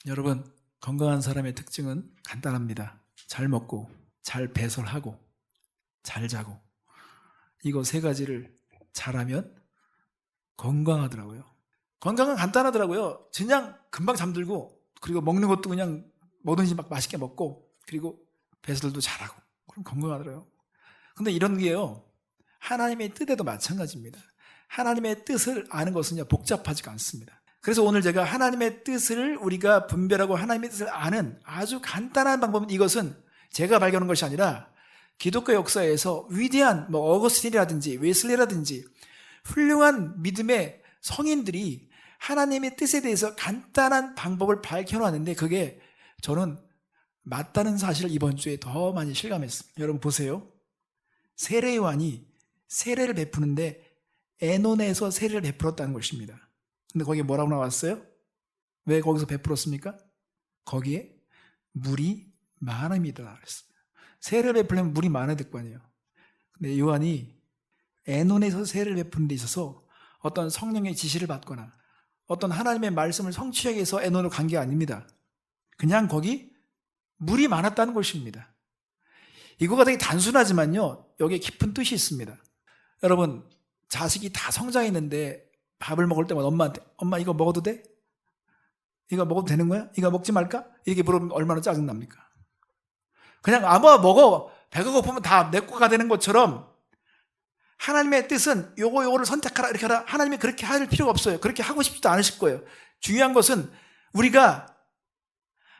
여러분, 건강한 사람의 특징은 간단합니다. 잘 먹고, 잘 배설하고, 잘 자고. 이거 세 가지를 잘하면 건강하더라고요. 건강은 간단하더라고요. 그냥 금방 잠들고, 그리고 먹는 것도 그냥 뭐든지 막 맛있게 먹고, 그리고 배설도 잘하고. 그럼 건강하더라고요. 근데 이런 게요, 하나님의 뜻에도 마찬가지입니다. 하나님의 뜻을 아는 것은요, 복잡하지가 않습니다. 그래서 오늘 제가 하나님의 뜻을 우리가 분별하고 하나님의 뜻을 아는 아주 간단한 방법은, 이것은 제가 발견한 것이 아니라 기독교 역사에서 위대한 어거스틴이라든지 웨슬리라든지 훌륭한 믿음의 성인들이 하나님의 뜻에 대해서 간단한 방법을 밝혀놨는데, 그게 저는 맞다는 사실을 이번 주에 더 많이 실감했습니다. 여러분 보세요. 세례 요한이 세례를 베푸는데 에논에서 세례를 베풀었다는 것입니다. 근데 거기에 뭐라고 나왔어요? 왜 거기서 베풀었습니까? 거기에 물이 많음이다 그랬습니다. 세례를 베풀려면 물이 많아야 될 거 아니에요. 근데 요한이 에논에서 세례를 베푸는 데 있어서 어떤 성령의 지시를 받거나 어떤 하나님의 말씀을 성취하기 위해서 에논으로 간 게 아닙니다. 그냥 거기 물이 많았다는 것입니다. 이거가 되게 단순하지만요, 여기에 깊은 뜻이 있습니다. 여러분, 자식이 다 성장했는데 밥을 먹을 때마다 엄마한테, 엄마 이거 먹어도 돼? 이거 먹어도 되는 거야? 이거 먹지 말까? 이렇게 물으면 얼마나 짜증납니까? 그냥 아무나 먹어, 배가 고프면 다 내 거가 되는 것처럼 하나님의 뜻은 요거를 선택하라 이렇게 하라, 하나님이 그렇게 할 필요가 없어요. 그렇게 하고 싶지도 않으실 거예요. 중요한 것은 우리가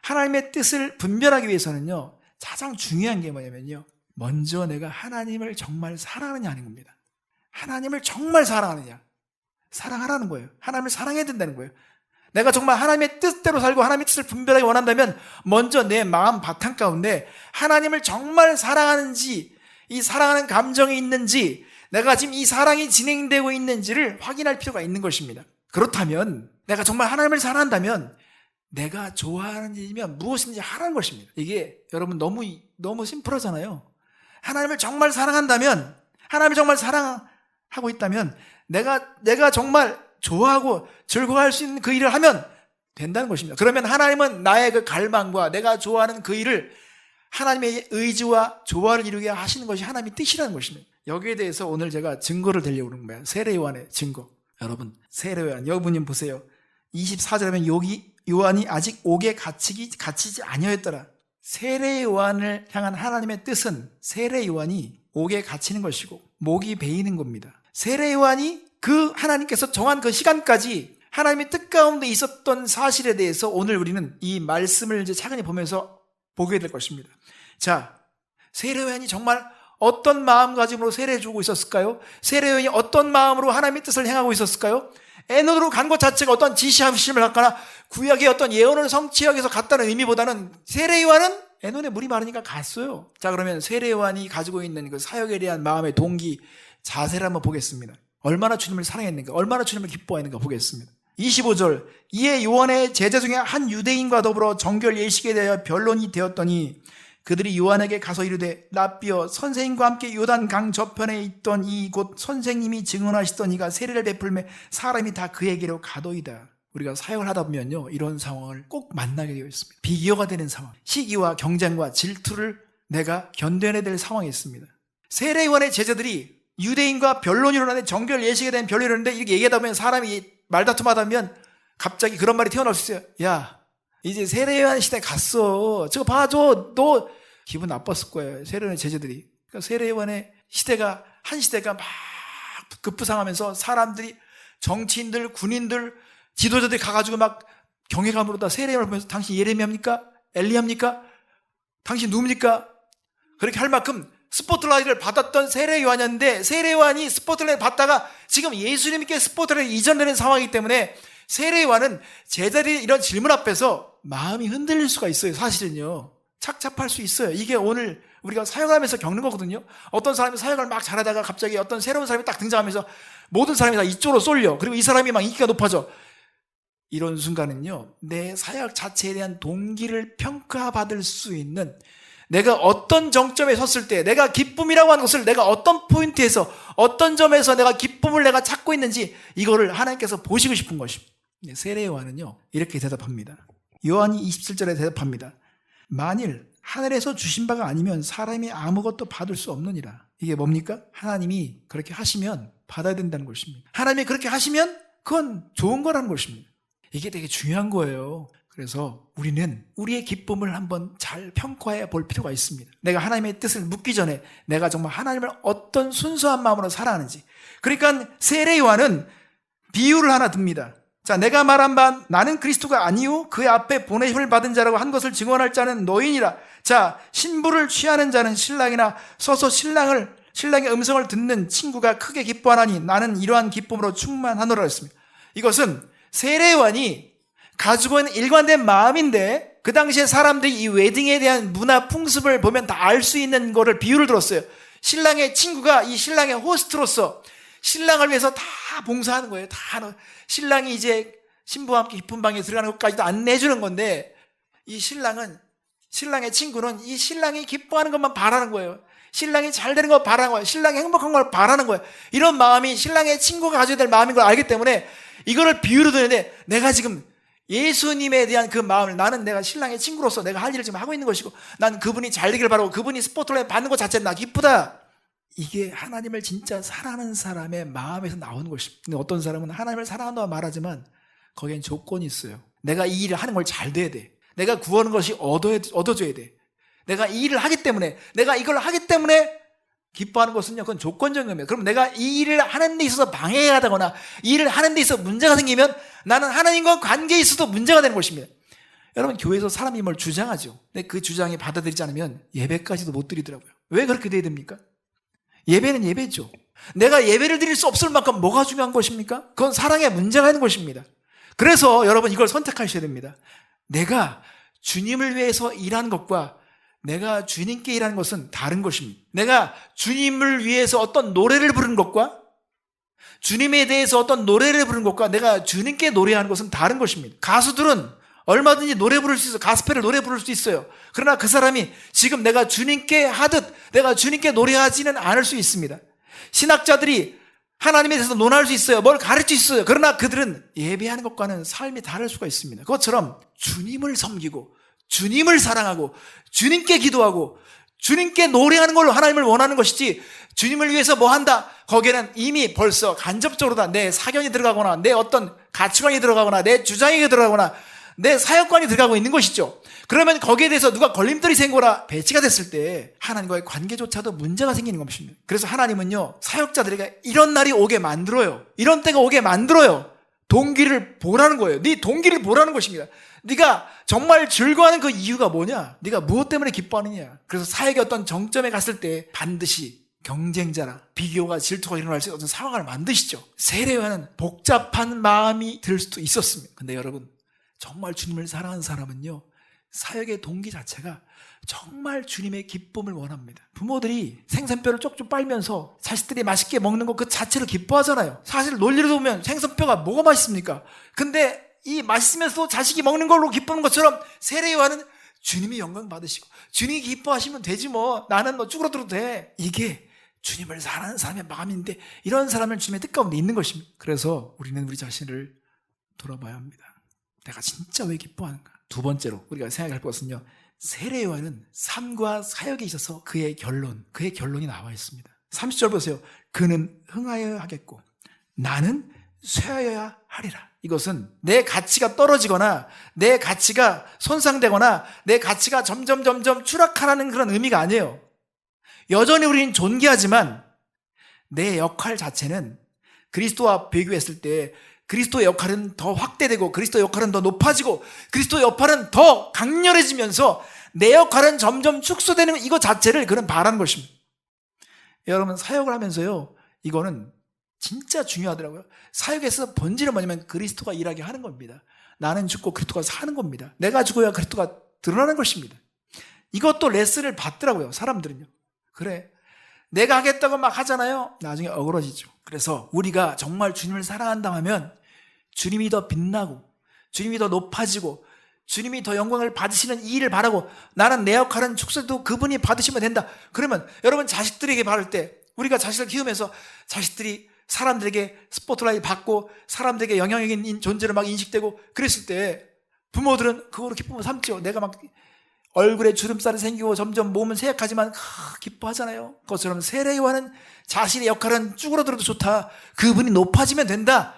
하나님의 뜻을 분별하기 위해서는요, 가장 중요한 게 뭐냐면요, 먼저 내가 하나님을 정말 사랑하느냐 하는 겁니다. 하나님을 정말 사랑하느냐, 사랑하라는 거예요. 하나님을 사랑해야 된다는 거예요. 내가 정말 하나님의 뜻대로 살고 하나님의 뜻을 분별하기 원한다면 먼저 내 마음 바탕 가운데 하나님을 정말 사랑하는지, 이 사랑하는 감정이 있는지, 내가 지금 이 사랑이 진행되고 있는지를 확인할 필요가 있는 것입니다. 그렇다면 내가 정말 하나님을 사랑한다면 내가 좋아하는 일이면 무엇인지 하라는 것입니다. 이게 여러분 너무 심플하잖아요. 하나님을 정말 사랑한다면, 하나님을 정말 사랑하고 있다면 내가 정말 좋아하고 즐거워할 수 있는 그 일을 하면 된다는 것입니다. 그러면 하나님은 나의 그 갈망과 내가 좋아하는 그 일을 하나님의 의지와 조화를 이루게 하시는 것이 하나님의 뜻이라는 것입니다. 여기에 대해서 오늘 제가 증거를 드리려고 하는 거예요. 세례 요한의 증거. 여러분, 세례 요한, 여러분님 보세요. 24절에 하면 요한이 아직 옥에 갇히지 아니하였더라. 세례 요한을 향한 하나님의 뜻은 세례 요한이 옥에 갇히는 것이고 목이 베이는 겁니다. 세례 요한이 그 하나님께서 정한 그 시간까지 하나님의 뜻 가운데 있었던 사실에 대해서 오늘 우리는 이 말씀을 이제 차근히 보면서 보게 될 것입니다. 자, 세례 요한이 정말 어떤 마음가짐으로 세례해 주고 있었을까요? 세례 요한이 어떤 마음으로 하나님의 뜻을 행하고 있었을까요? 에논으로 간 것 자체가 어떤 지시하심을 갖거나 구약의 어떤 예언을 성취하기 위해서 갔다는 의미보다는 세례 요한은 에논에 물이 많으니까 갔어요. 자, 그러면 세례 요한이 가지고 있는 그 사역에 대한 마음의 동기, 자세를 한번 보겠습니다. 얼마나 주님을 사랑했는가, 얼마나 주님을 기뻐했는가 보겠습니다. 25절, 이에 요한의 제자 중에 한 유대인과 더불어 정결 예식에 대하여 변론이 되었더니 그들이 요한에게 가서 이르되, 라삐어, 선생님과 함께 요단강 저편에 있던 이 곧 선생님이 증언하시던 이가 세례를 베풀매 사람이 다 그에게로 가도이다. 우리가 사역을 하다 보면요, 이런 상황을 꼭 만나게 되어 있습니다. 비교가 되는 상황, 시기와 경쟁과 질투를 내가 견뎌내야 될 상황이 있습니다. 세례 요한의 제자들이 유대인과 변론이 일어나는데, 정결 예식에 대한 변론이 일어나는데, 이렇게 얘기하다 보면 사람이 말다툼하다 보면 갑자기 그런 말이 튀어나올 수 있어요. 야, 이제 세례 요한 시대 갔어. 저거 봐줘. 너 기분 나빴을 거예요. 세례 요한의 제자들이. 그러니까 세례 요한의 시대가, 한 시대가 막 급부상하면서 사람들이, 정치인들, 군인들, 지도자들이 가가지고 막 경외감으로다 세례 요한을 보면서, 당신 예레미야입니까? 엘리야입니까? 당신 누굽니까? 그렇게 할 만큼 스포트라이트를 받았던 세례 요한이었는데, 세례 요한이 스포트라이트를 받다가 지금 예수님께 스포트라이트 이전되는 상황이기 때문에 세례 요한은 제자들이 이런 질문 앞에서 마음이 흔들릴 수가 있어요. 사실은요, 착잡할 수 있어요. 이게 오늘 우리가 사역하면서 겪는 거거든요. 어떤 사람이 사역을 막 잘하다가 갑자기 어떤 새로운 사람이 딱 등장하면서 모든 사람이 다 이쪽으로 쏠려. 그리고 이 사람이 막 인기가 높아져. 이런 순간은요, 내 사역 자체에 대한 동기를 평가받을 수 있는, 내가 어떤 정점에 섰을 때 내가 기쁨이라고 하는 것을 내가 어떤 포인트에서, 어떤 점에서 내가 기쁨을 내가 찾고 있는지, 이거를 하나님께서 보시고 싶은 것입니다. 세례 요한은요, 이렇게 대답합니다. 요한이 27절에 대답합니다. 만일 하늘에서 주신 바가 아니면 사람이 아무것도 받을 수 없느니라. 이게 뭡니까? 하나님이 그렇게 하시면 받아야 된다는 것입니다. 하나님이 그렇게 하시면 그건 좋은 거라는 것입니다. 이게 되게 중요한 거예요. 그래서 우리는 우리의 기쁨을 한번 잘 평가해 볼 필요가 있습니다. 내가 하나님의 뜻을 묻기 전에 내가 정말 하나님을 어떤 순수한 마음으로 사랑하는지. 그러니까 세례 요한은 비유를 하나 듭니다. 자, 내가 말한 바 나는 그리스도가 아니요 그 앞에 보내심을 받은 자라고 한 것을 증언할 자는 너희니라. 자, 신부를 취하는 자는 신랑이나 서서 신랑의 음성을 듣는 친구가 크게 기뻐하나니 나는 이러한 기쁨으로 충만하노라 했습니다. 이것은 세례 요한이 가지고 있는 일관된 마음인데 그 당시에 사람들이 이 웨딩에 대한 문화 풍습을 보면 다 알 수 있는 거를 비유를 들었어요. 신랑의 친구가 이 신랑의 호스트로서 신랑을 위해서 다 봉사하는 거예요. 다 신랑이 이제 신부와 함께 깊은 방에 들어가는 것까지도 안내해 주는 건데 이 신랑의 친구는 이 신랑이 기뻐하는 것만 바라는 거예요. 신랑이 잘 되는 거 바라는 거예요. 신랑이 행복한 걸 바라는 거예요. 이런 마음이 신랑의 친구가 가져야 될 마음인 걸 알기 때문에 이거를 비유로 드는데 내가 지금 예수님에 대한 그 마음을 나는 내가 신랑의 친구로서 내가 할 일을 지금 하고 있는 것이고 난 그분이 잘 되길 바라고 그분이 스포트라이트 받는 것 자체는 나 기쁘다. 이게 하나님을 진짜 사랑하는 사람의 마음에서 나오는 것입니다. 근데 어떤 사람은 하나님을 사랑한다고 말하지만 거기엔 조건이 있어요. 내가 이 일을 하는 걸 잘 돼야 돼. 내가 구하는 것이 얻어줘야 돼. 내가 이 일을 하기 때문에 내가 이걸 하기 때문에 기뻐하는 것은요, 그건 조건적인 겁니다. 그럼 내가 이 일을 하는 데 있어서 방해가 되거나 이 일을 하는 데 있어서 문제가 생기면 나는 하나님과 관계에 있어도 문제가 되는 것입니다. 여러분, 교회에서 사람이 뭘 주장하죠. 근데 그 주장이 받아들이지 않으면 예배까지도 못 드리더라고요. 왜 그렇게 돼야 됩니까? 예배는 예배죠. 내가 예배를 드릴 수 없을 만큼 뭐가 중요한 것입니까? 그건 사랑에 문제가 있는 것입니다. 그래서 여러분 이걸 선택하셔야 됩니다. 내가 주님을 위해서 일하는 것과 내가 주님께 일하는 것은 다른 것입니다. 내가 주님을 위해서 어떤 노래를 부르는 것과 주님에 대해서 어떤 노래를 부르는 것과 내가 주님께 노래하는 것은 다른 것입니다. 가수들은 얼마든지 노래 부를 수 있어요. 가스펠을 노래 부를 수 있어요. 그러나 그 사람이 지금 내가 주님께 하듯 내가 주님께 노래하지는 않을 수 있습니다. 신학자들이 하나님에 대해서 논할 수 있어요. 뭘 가르칠 수 있어요. 그러나 그들은 예배하는 것과는 삶이 다를 수가 있습니다. 그것처럼 주님을 섬기고 주님을 사랑하고 주님께 기도하고 주님께 노래하는 걸로 하나님을 원하는 것이지 주님을 위해서 뭐 한다? 거기에는 이미 벌써 간접적으로 다 내 사견이 들어가거나 내 어떤 가치관이 들어가거나 내 주장이 들어가거나 내 사역관이 들어가고 있는 것이죠. 그러면 거기에 대해서 누가 걸림돌이 생거나 배치가 됐을 때 하나님과의 관계조차도 문제가 생기는 것입니다. 그래서 하나님은요, 사역자들에게 이런 날이 오게 만들어요. 이런 때가 오게 만들어요. 동기를 보라는 거예요. 네 동기를 보라는 것입니다. 네가 정말 즐거워하는 그 이유가 뭐냐? 네가 무엇 때문에 기뻐하느냐? 그래서 사역의 어떤 정점에 갔을 때 반드시 경쟁자나 비교가 질투가 일어날 수 있는 어떤 상황을 만드시죠. 세례요한은 복잡한 마음이 들 수도 있었습니다. 근데 여러분, 정말 주님을 사랑하는 사람은요, 사역의 동기 자체가 정말 주님의 기쁨을 원합니다. 부모들이 생선뼈를 쪽쪽 빨면서 자식들이 맛있게 먹는 것 그 자체를 기뻐하잖아요. 사실 논리로 보면 생선뼈가 뭐가 맛있습니까? 근데 이 맛있으면서도 자식이 먹는 걸로 기쁘는 것처럼 세례요한은 주님이 영광 받으시고 주님이 기뻐하시면 되지 뭐, 나는 뭐 쭈그러들어도 돼. 이게 주님을 사랑하는 사람의 마음인데 이런 사람은 주님의 뜻 가운데 있는 것입니다. 그래서 우리는 우리 자신을 돌아봐야 합니다. 내가 진짜 왜 기뻐하는가? 두 번째로 우리가 생각할 것은요, 세례요한은 삶과 사역에 있어서 그의 결론이 나와 있습니다. 30절 보세요. 그는 흥하여야 하겠고 나는 쇠하여야 하리라. 이것은 내 가치가 떨어지거나 내 가치가 손상되거나 내 가치가 점점 추락하라는 그런 의미가 아니에요. 여전히 우리는 존귀하지만 내 역할 자체는 그리스도와 비교했을 때 그리스도의 역할은 더 확대되고 그리스도의 역할은 더 높아지고 그리스도의 역할은 더 강렬해지면서 내 역할은 점점 축소되는 이거 자체를 그는 바라는 것입니다. 여러분, 사역을 하면서요, 이거는 진짜 중요하더라고요. 사역에서 본질은 뭐냐면 그리스도가 일하게 하는 겁니다. 나는 죽고 그리스도가 사는 겁니다. 내가 죽어야 그리스도가 드러나는 것입니다. 이것도 레슨을 받더라고요, 사람들은요. 그래, 내가 하겠다고 막 하잖아요. 나중에 어그러지죠. 그래서 우리가 정말 주님을 사랑한다 하면 주님이 더 빛나고 주님이 더 높아지고 주님이 더 영광을 받으시는 이 일을 바라고 나는 내 역할은 축소도 그분이 받으시면 된다. 그러면 여러분, 자식들에게 바를 때 우리가 자식을 키우면서 자식들이 사람들에게 스포트라이트 받고 사람들에게 영향력 있는 존재로 막 인식되고 그랬을 때 부모들은 그거로 기쁨을 삼죠. 내가 막 얼굴에 주름살이 생기고 점점 몸은 쇠약하지만 기뻐하잖아요. 그것처럼 세례요한은 자신의 역할은 쭈그러들어도 좋다. 그분이 높아지면 된다.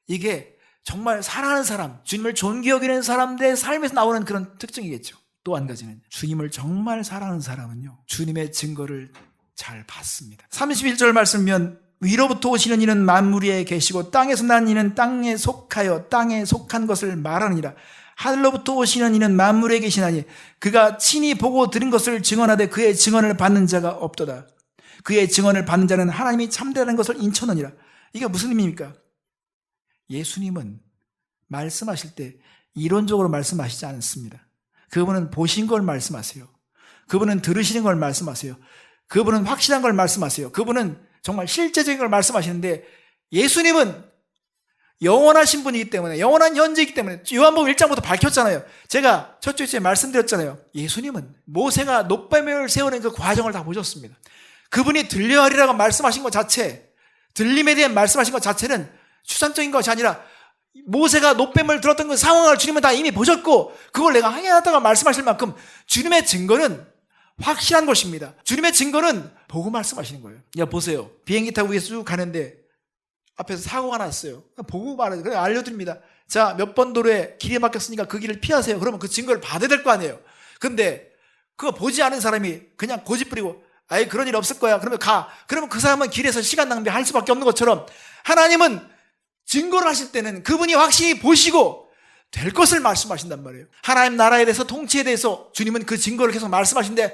이게 정말 사랑하는 사람, 주님을 존귀 여기는 사람들의 삶에서 나오는 그런 특징이겠죠. 또 한 가지는 주님을 정말 사랑하는 사람은요, 주님의 증거를 잘 받습니다. 31절 말씀이면 위로부터 오시는 이는 만물 위에 계시고 땅에서 난 이는 땅에 속하여 땅에 속한 것을 말하느니라. 하늘로부터 오시는 이는 만물에 계시나니 그가 친히 보고 들은 것을 증언하되 그의 증언을 받는 자가 없도다. 그의 증언을 받는 자는 하나님이 참되다는 것을 인천하니라. 이게 무슨 의미입니까? 예수님은 말씀하실 때 이론적으로 말씀하시지 않습니다. 그분은 보신 걸 말씀하세요. 그분은 들으시는 걸 말씀하세요. 그분은 확실한 걸 말씀하세요. 그분은 정말 실제적인 걸 말씀하시는데, 예수님은 영원하신 분이기 때문에, 영원한 현재이기 때문에 요한복음 1장부터 밝혔잖아요. 제가 첫 주에 말씀드렸잖아요. 예수님은 모세가 놋뱀을 세우는 그 과정을 다 보셨습니다. 그분이 들려하리라고 말씀하신 것 자체, 들림에 대한 말씀하신 것 자체는 추상적인 것이 아니라 모세가 놋뱀을 들었던 그 상황을 주님은 다 이미 보셨고 그걸 내가 하겠다고 말씀하실 만큼 주님의 증거는 확실한 것입니다. 주님의 증거는 보고 말씀하시는 거예요. 야, 보세요. 비행기 타고 위에서 쭉 가는데 앞에서 사고가 났어요. 보고 말해요. 그래, 알려드립니다. 자, 몇 번 도로에 길이 막혔으니까 그 길을 피하세요. 그러면 그 증거를 받아야 될 거 아니에요. 근데 그거 보지 않은 사람이 그냥 고집 부리고 아이 그런 일 없을 거야. 그러면 가. 그러면 그 사람은 길에서 시간 낭비할 수밖에 없는 것처럼 하나님은 증거를 하실 때는 그분이 확실히 보시고 될 것을 말씀하신단 말이에요. 하나님 나라에 대해서, 통치에 대해서 주님은 그 증거를 계속 말씀하시는데,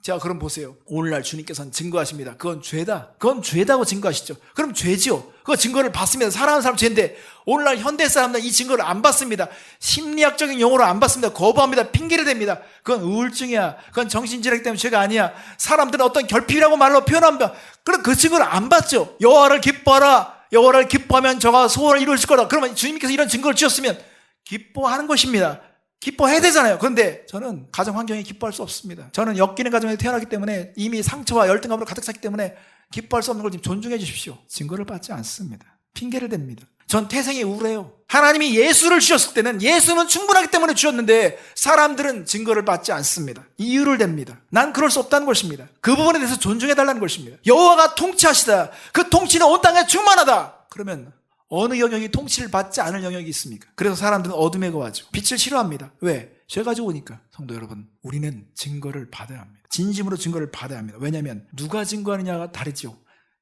자, 그럼 보세요. 오늘날 주님께서는 증거하십니다. 그건 죄다. 그건 죄다고 증거하시죠. 그럼 죄죠. 그 증거를 받습니다. 사랑하는 사람 죄인데 오늘날 현대 사람들은 이 증거를 안 받습니다. 심리학적인 용어로 안 받습니다. 거부합니다. 핑계를 댑니다. 그건 우울증이야. 그건 정신질환 때문에 죄가 아니야. 사람들은 어떤 결핍이라고 말로 표현합니다. 그럼 그 증거를 안 받죠. 여호와를 기뻐하라. 여호와를 기뻐하면 저가 소원을 이루실 거다. 그러면 주님께서 이런 증거를 주셨으면 기뻐하는 것입니다. 기뻐해야 되잖아요. 그런데 저는 가정 환경이 기뻐할 수 없습니다. 저는 엮이는 가정에 태어나기 때문에 이미 상처와 열등감으로 가득 찼기 때문에 기뻐할 수 없는 걸 좀 존중해 주십시오. 증거를 받지 않습니다. 핑계를 댑니다. 전 태생이 우울해요. 하나님이 예수를 주셨을 때는 예수는 충분하기 때문에 주셨는데 사람들은 증거를 받지 않습니다. 이유를 댑니다. 난 그럴 수 없다는 것입니다. 그 부분에 대해서 존중해 달라는 것입니다. 여호와가 통치하시다. 그 통치는 온 땅에 충만하다. 그러면 어느 영역이 통치를 받지 않을 영역이 있습니까? 그래서 사람들은 어둠에 거하죠. 빛을 싫어합니다. 왜? 죄가 좋으니까. 성도 여러분, 우리는 증거를 받아야 합니다. 진심으로 증거를 받아야 합니다. 왜냐하면 누가 증거하느냐가 다르죠.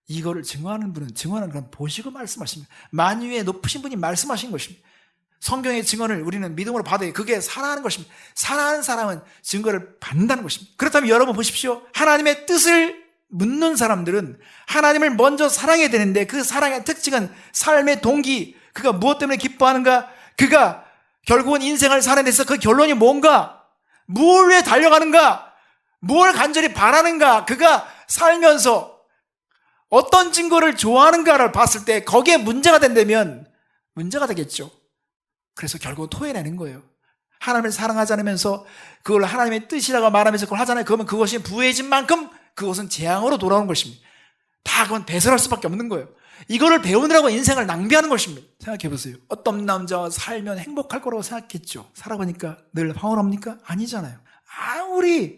이거를 증거하는 분은 증거하는 건 보시고 말씀하십니다. 만유에 높으신 분이 말씀하신 것입니다. 성경의 증언을 우리는 믿음으로 받아야, 그게 사랑하는 것입니다. 사랑하는 사람은 증거를 받는다는 것입니다. 그렇다면 여러분 보십시오. 하나님의 뜻을 묻는 사람들은 하나님을 먼저 사랑해야 되는데, 그 사랑의 특징은 삶의 동기, 그가 무엇 때문에 기뻐하는가, 그가 결국은 인생을 사는 데서 그 결론이 뭔가, 뭘 위해 달려가는가, 뭘 간절히 바라는가, 그가 살면서 어떤 증거를 좋아하는가를 봤을 때 거기에 문제가 된다면 문제가 되겠죠. 그래서 결국 토해내는 거예요. 하나님을 사랑하지 않으면서 그걸 하나님의 뜻이라고 말하면서 그걸 하잖아요. 그러면 그것이 부해진 만큼 그것은 재앙으로 돌아오는 것입니다. 다 그건 배설할 수밖에 없는 거예요. 이거를 배우느라고 인생을 낭비하는 것입니다. 생각해 보세요. 어떤 남자와 살면 행복할 거라고 생각했죠. 살아보니까 늘 황홀합니까? 아니잖아요.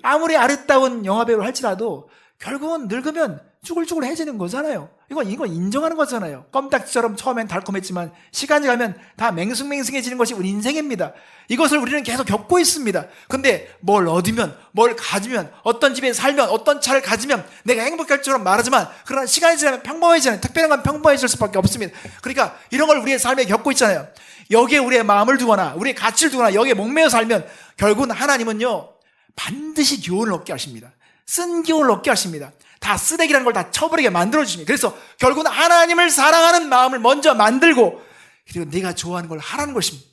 아무리 아름다운 영화배우를 할지라도 결국은 늙으면 쭈글쭈글해지는 거잖아요. 이건 인정하는 거잖아요. 껌딱지처럼 처음엔 달콤했지만 시간이 가면 다 맹숭맹숭해지는 것이 우리 인생입니다. 이것을 우리는 계속 겪고 있습니다. 근데 뭘 얻으면, 뭘 가지면, 어떤 집에 살면, 어떤 차를 가지면 내가 행복할 줄은 말하지만, 그러나 시간이 지나면 평범해지잖아요. 특별한 건 평범해질 수밖에 없습니다. 그러니까 이런 걸 우리의 삶에 겪고 있잖아요. 여기에 우리의 마음을 두거나 우리의 가치를 두거나 여기에 목매어 살면 결국은 하나님은요 반드시 교훈을 얻게 하십니다. 쓴 교훈을 얻게 하십니다. 다 쓰레기라는 걸 다 쳐버리게 만들어주십니다. 그래서 결국은 하나님을 사랑하는 마음을 먼저 만들고, 그리고 내가 좋아하는 걸 하라는 것입니다.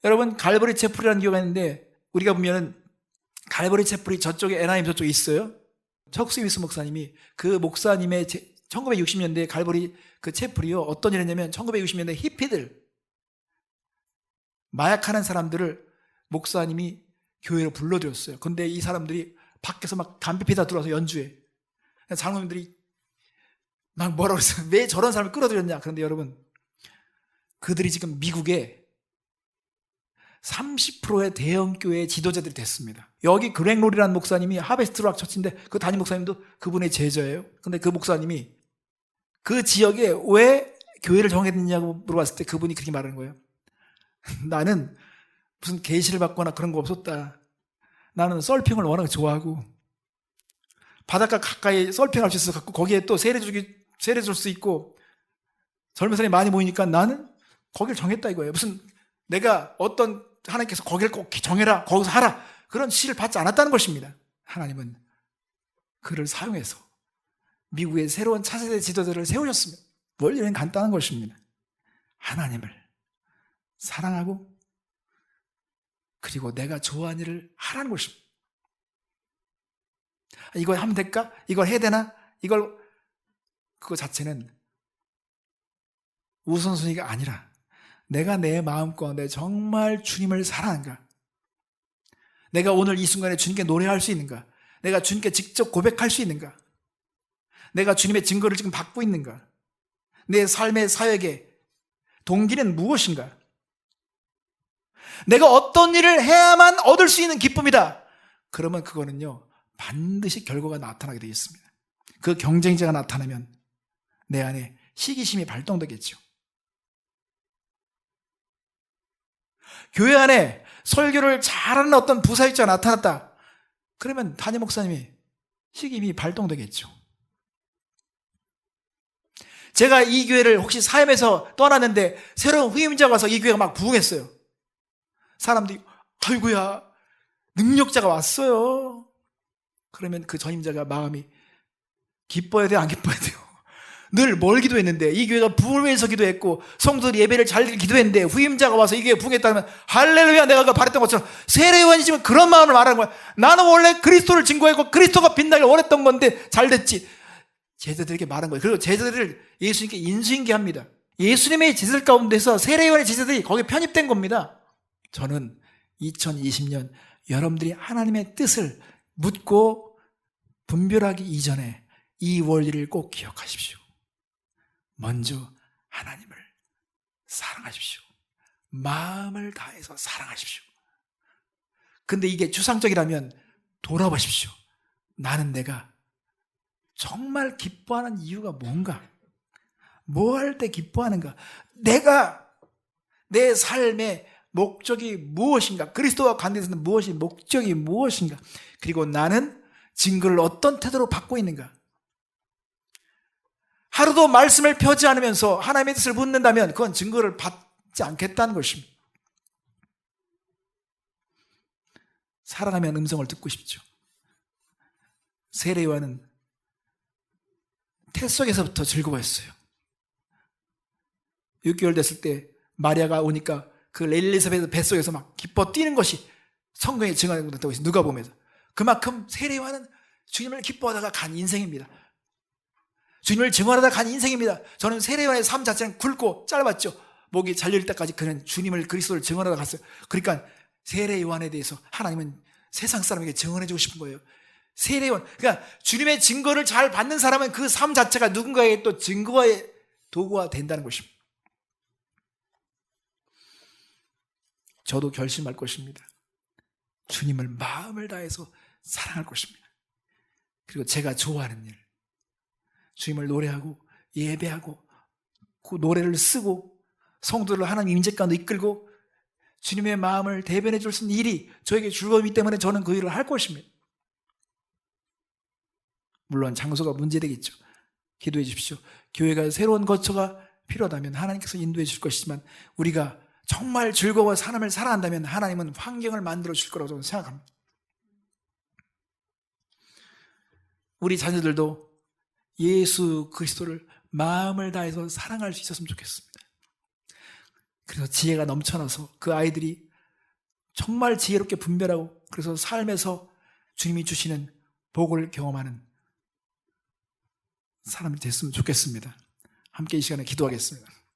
여러분, 갈보리 채플이라는 교회가 있는데, 우리가 보면은 갈보리 채플이 저쪽에 NIM 저쪽에 있어요. 척스미스 목사님이, 그 목사님의 1960년대 갈보리 그 채플이요, 어떤 일을 했냐면 1960년대 히피들, 마약하는 사람들을 목사님이 교회로 불러들였어요. 근데 이 사람들이 밖에서 막 담배 피다 들어와서 연주해. 장로님들이 막 뭐라고 그랬어요. 왜 저런 사람을 끌어들였냐. 그런데 여러분, 그들이 지금 미국에 30%의 대형 교회 지도자들이 됐습니다. 여기 그렉롤이라는 목사님이 하베스트 락 처치인데 그 담임 목사님도 그분의 제자예요. 근데 그 목사님이 그 지역에 왜 교회를 정했느냐고 물어봤을 때 그분이 그렇게 말하는 거예요. 나는 무슨 계시를 받거나 그런 거 없었다. 나는 서핑을 워낙 좋아하고 바닷가 가까이 서핑할 수 있어서 거기에 또 세례 줄 수 있고 젊은 사람이 많이 모이니까 나는 거길 정했다 이거예요. 무슨 내가 어떤 하나님께서 거기를 꼭 정해라, 거기서 하라 그런 지시를 받지 않았다는 것입니다. 하나님은 그를 사용해서 미국의 새로운 차세대 지도자를 세우셨습니다. 원리는 간단한 것입니다. 하나님을 사랑하고 그리고 내가 좋아하는 일을 하라는 것입니다. 이걸 하면 될까? 이걸 해야 되나? 그거 자체는 우선순위가 아니라 내가 내 마음과 내 정말 주님을 사랑하는가? 내가 오늘 이 순간에 주님께 노래할 수 있는가? 내가 주님께 직접 고백할 수 있는가? 내가 주님의 증거를 지금 받고 있는가? 내 삶의 사역의 동기는 무엇인가? 내가 어떤 일을 해야만 얻을 수 있는 기쁨이다. 그러면 그거는요 반드시 결과가 나타나게 되어 있습니다. 그 경쟁자가 나타나면 내 안에 시기심이 발동되겠죠. 교회 안에 설교를 잘하는 어떤 부사역자가 나타났다. 그러면 담임 목사님이 시기심이 발동되겠죠. 제가 이 교회를 혹시 사임에서 떠났는데 새로운 후임자가 와서 이 교회가 막 부흥했어요. 사람들이 아이고야 능력자가 왔어요. 그러면 그 전임자가 마음이 기뻐야 돼요, 안 기뻐야 돼요? 늘 뭘 기도했는데 이 교회가 부흥을 위해서 기도했고 성도들이 예배를 잘 기도했는데 후임자가 와서 이 교회에 부흥했다면 할렐루야 내가 그 바랬던 것처럼 세례요한이 지금 그런 마음을 말하는 거야. 나는 원래 그리스도를 증거했고 그리스도가 빛나길 원했던 건데 잘 됐지. 제자들에게 말한 거예요. 그리고 제자들을 예수님께 인수인계합니다. 예수님의 제자들 가운데서 세례요한의 제자들이 거기에 편입된 겁니다. 저는 2020년 여러분들이 하나님의 뜻을 묻고 분별하기 이전에 이 원리를 꼭 기억하십시오. 먼저 하나님을 사랑하십시오. 마음을 다해서 사랑하십시오. 근데 이게 추상적이라면 돌아보십시오. 나는 내가 정말 기뻐하는 이유가 뭔가? 뭐 할 때 기뻐하는가? 내가 내 삶의 목적이 무엇인가? 그리스도와 관계에서는 무엇이 목적이 무엇인가? 그리고 나는 증거를 어떤 태도로 받고 있는가? 하루도 말씀을 펴지 않으면서 하나님의 뜻을 묻는다면 그건 증거를 받지 않겠다는 것입니다. 사랑하면 음성을 듣고 싶죠. 세례요한은 태 속에서부터 즐거워했어요. 6개월 됐을 때 마리아가 오니까 그 엘리사벳 뱃속에서 막 기뻐 뛰는 것이 성경에 증언하고 있다고 있어요. 누가복음에서. 그만큼 세례요한은 주님을 기뻐하다가 간 인생입니다. 주님을 증언하다 간 인생입니다. 저는 세례요한의 삶 자체는 굵고 짧았죠. 목이 잘릴 때까지 그는 주님을 그리스도를 증언하다 갔어요. 그러니까 세례요한에 대해서 하나님은 세상 사람에게 증언해주고 싶은 거예요. 세례요한, 그러니까 주님의 증거를 잘 받는 사람은 그 삶 자체가 누군가의 또 증거의 도구가 된다는 것입니다. 저도 결심할 것입니다. 주님을 마음을 다해서 사랑할 것입니다. 그리고 제가 좋아하는 일, 주님을 노래하고 예배하고 그 노래를 쓰고 성도를 하나님 임재 가운데 이끌고 주님의 마음을 대변해 줄 수 있는 일이 저에게 즐거움이기 때문에 저는 그 일을 할 것입니다. 물론 장소가 문제되겠죠. 기도해 주십시오. 교회가 새로운 거처가 필요하다면 하나님께서 인도해 줄 것이지만 우리가 정말 즐거워 사람을 사랑한다면 하나님은 환경을 만들어 줄 거라고 저는 생각합니다. 우리 자녀들도 예수 그리스도를 마음을 다해서 사랑할 수 있었으면 좋겠습니다. 그래서 지혜가 넘쳐나서 그 아이들이 정말 지혜롭게 분별하고 그래서 삶에서 주님이 주시는 복을 경험하는 사람이 됐으면 좋겠습니다. 함께 이 시간에 기도하겠습니다.